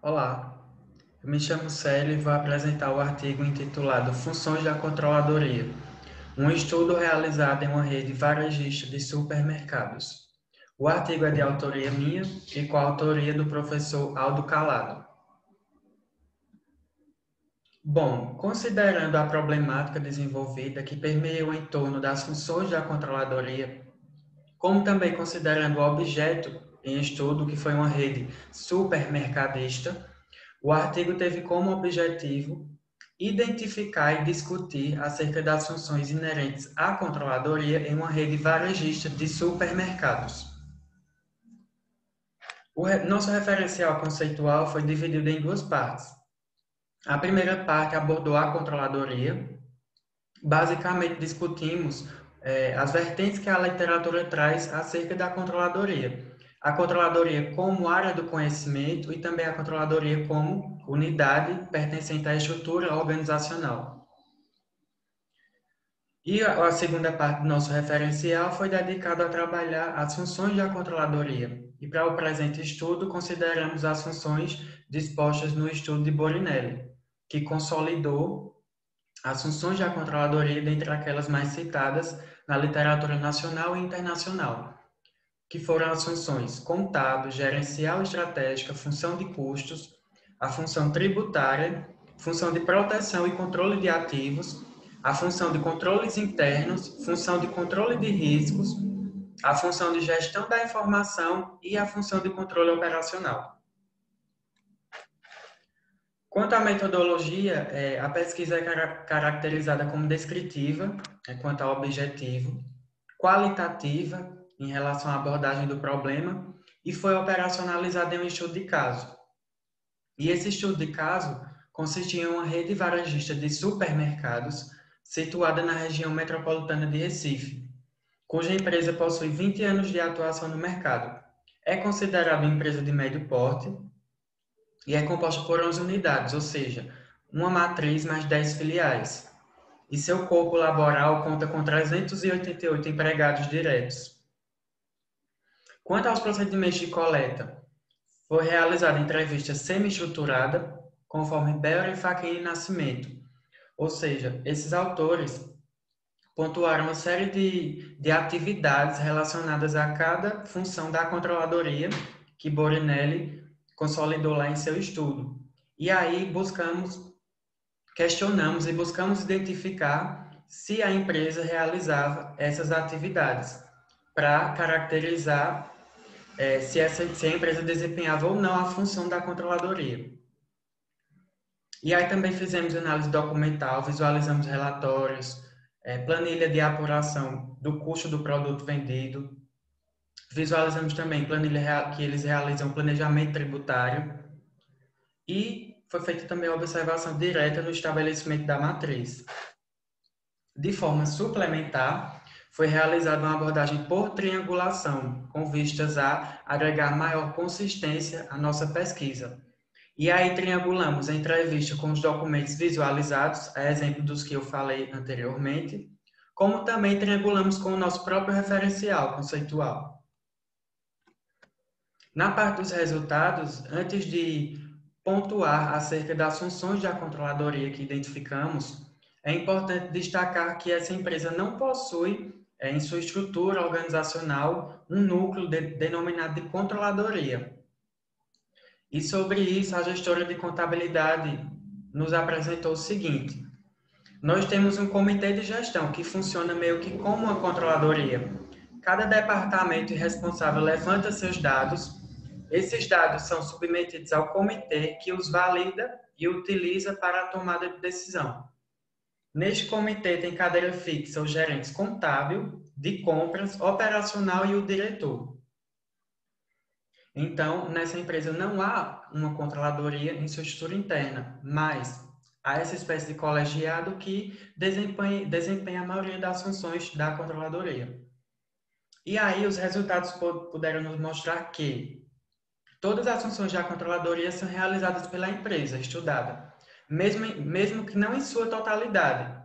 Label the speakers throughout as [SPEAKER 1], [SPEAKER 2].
[SPEAKER 1] Olá, eu me chamo Célio e vou apresentar o artigo intitulado Funções da Controladoria, um estudo realizado em uma rede varejista de supermercados. O artigo é de autoria minha e com a autoria do professor Aldo Calado. Bom, considerando a problemática desenvolvida que permeia o entorno das funções da controladoria, como também considerando o objeto em estudo, que foi uma rede supermercadista, o artigo teve como objetivo identificar e discutir acerca das funções inerentes à controladoria em uma rede varejista de supermercados. Nosso referencial conceitual foi dividido em duas partes. A primeira parte abordou a controladoria. Basicamente, discutimos as vertentes que a literatura traz acerca da controladoria. A controladoria como área do conhecimento e também a controladoria como unidade pertencente à estrutura organizacional. E a segunda parte do nosso referencial foi dedicada a trabalhar as funções da controladoria. E para o presente estudo, consideramos as funções dispostas no estudo de Borinelli, que consolidou as funções da controladoria dentre aquelas mais citadas na literatura nacional e internacional, que foram as funções contábil, gerencial e estratégica, função de custos, a função tributária, função de proteção e controle de ativos, a função de controles internos, função de controle de riscos, a função de gestão da informação e a função de controle operacional. Quanto à metodologia, a pesquisa é caracterizada como descritiva, quanto ao objetivo, qualitativa, em relação à abordagem do problema, e foi operacionalizada em um estudo de caso. E esse estudo de caso consistia em uma rede varejista de supermercados situada na região metropolitana de Recife, cuja empresa possui 20 anos de atuação no mercado. É considerada uma empresa de médio porte e é composta por 11 unidades, ou seja, uma matriz mais 10 filiais. E seu corpo laboral conta com 388 empregados diretos. Quanto aos procedimentos de coleta, foi realizada entrevista semi-estruturada, conforme Bell e Fachin Nascimento. Ou seja, esses autores pontuaram uma série de atividades relacionadas a cada função da controladoria que Borinelli consolidou lá em seu estudo. E aí questionamos e buscamos identificar se a empresa realizava essas atividades, para caracterizar se a empresa desempenhava ou não a função da controladoria. E aí também fizemos análise documental, visualizamos relatórios, planilha de apuração do custo do produto vendido, visualizamos também planilha que eles realizam planejamento tributário e foi feita também a observação direta no estabelecimento da matriz. De forma suplementar, foi realizada uma abordagem por triangulação, com vistas a agregar maior consistência à nossa pesquisa. E aí triangulamos a entrevista com os documentos visualizados, a exemplo dos que eu falei anteriormente, como também triangulamos com o nosso próprio referencial conceitual. Na parte dos resultados, antes de pontuar acerca das funções da controladoria que identificamos, é importante destacar que essa empresa não possui, em sua estrutura organizacional, um núcleo denominado de controladoria. E sobre isso, a gestora de contabilidade nos apresentou o seguinte: nós temos um comitê de gestão que funciona meio que como uma controladoria. Cada departamento responsável levanta seus dados. Esses dados são submetidos ao comitê que os valida e utiliza para a tomada de decisão. Neste comitê tem cadeira fixa os gerentes contábil, de compras, operacional e o diretor. Então, nessa empresa não há uma controladoria em sua estrutura interna, mas há essa espécie de colegiado que desempenha a maioria das funções da controladoria. E aí os resultados puderam nos mostrar que todas as funções da controladoria são realizadas pela empresa estudada, mesmo que não em sua totalidade,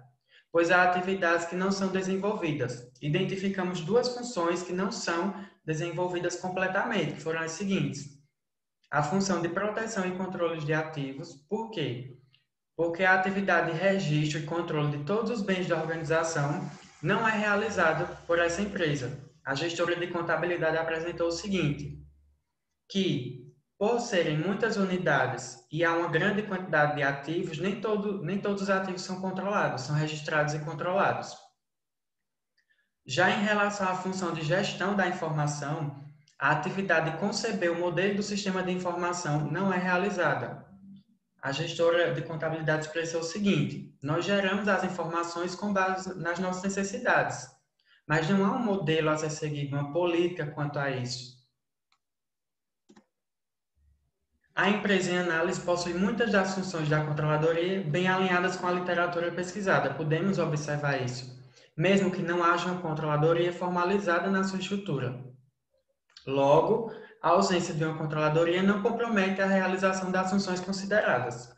[SPEAKER 1] pois há atividades que não são desenvolvidas. Identificamos duas funções que não são desenvolvidas completamente, que foram as seguintes: a função de proteção e controle de ativos. Por quê? Porque a atividade de registro e controle de todos os bens da organização não é realizada por essa empresa. A gestora de contabilidade apresentou o seguinte, que, por serem muitas unidades e há uma grande quantidade de ativos, nem todos os ativos são controlados, são registrados e controlados. Já em relação à função de gestão da informação, a atividade de conceber o modelo do sistema de informação não é realizada. A gestora de contabilidade expressou o seguinte, nós geramos as informações com base nas nossas necessidades, mas não há um modelo a ser seguido, uma política quanto a isso. A empresa em análise possui muitas das funções da controladoria bem alinhadas com a literatura pesquisada, podemos observar isso, mesmo que não haja uma controladoria formalizada na sua estrutura. Logo, a ausência de uma controladoria não compromete a realização das funções consideradas.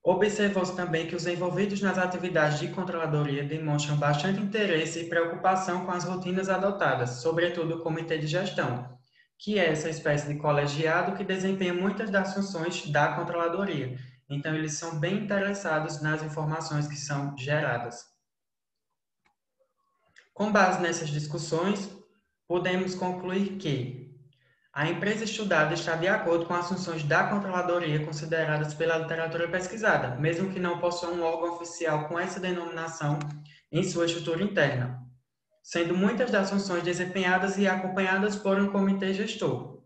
[SPEAKER 1] Observou-se também que os envolvidos nas atividades de controladoria demonstram bastante interesse e preocupação com as rotinas adotadas, sobretudo o comitê de gestão, que é essa espécie de colegiado que desempenha muitas das funções da controladoria. Então, eles são bem interessados nas informações que são geradas. Com base nessas discussões, podemos concluir que a empresa estudada está de acordo com as funções da controladoria consideradas pela literatura pesquisada, mesmo que não possua um órgão oficial com essa denominação em sua estrutura interna, sendo muitas das funções desempenhadas e acompanhadas por um comitê gestor.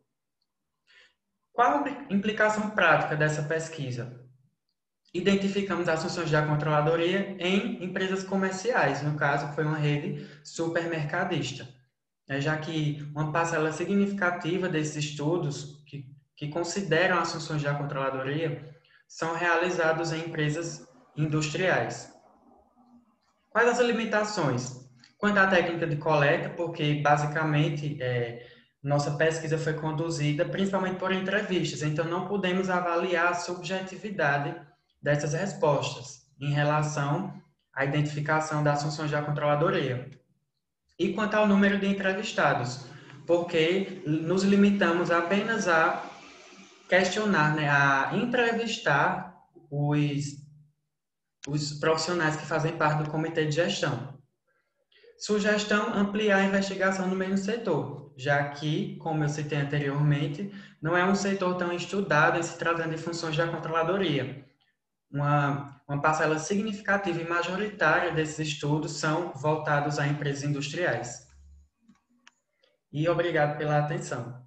[SPEAKER 1] Qual a implicação prática dessa pesquisa? Identificamos as funções da controladoria em empresas comerciais, no caso foi uma rede supermercadista, já que uma parcela significativa desses estudos que consideram as funções da controladoria são realizados em empresas industriais. Quais as limitações? Quanto à técnica de coleta, porque basicamente nossa pesquisa foi conduzida principalmente por entrevistas, então não podemos avaliar a subjetividade dessas respostas em relação à identificação das funções da controladoria. E quanto ao número de entrevistados, porque nos limitamos apenas a questionar, a entrevistar os profissionais que fazem parte do comitê de gestão. Sugestão, ampliar a investigação no mesmo setor, já que, como eu citei anteriormente, não é um setor tão estudado em se tratando de funções da controladoria. Uma parcela significativa e majoritária desses estudos são voltados a empresas industriais. E obrigado pela atenção.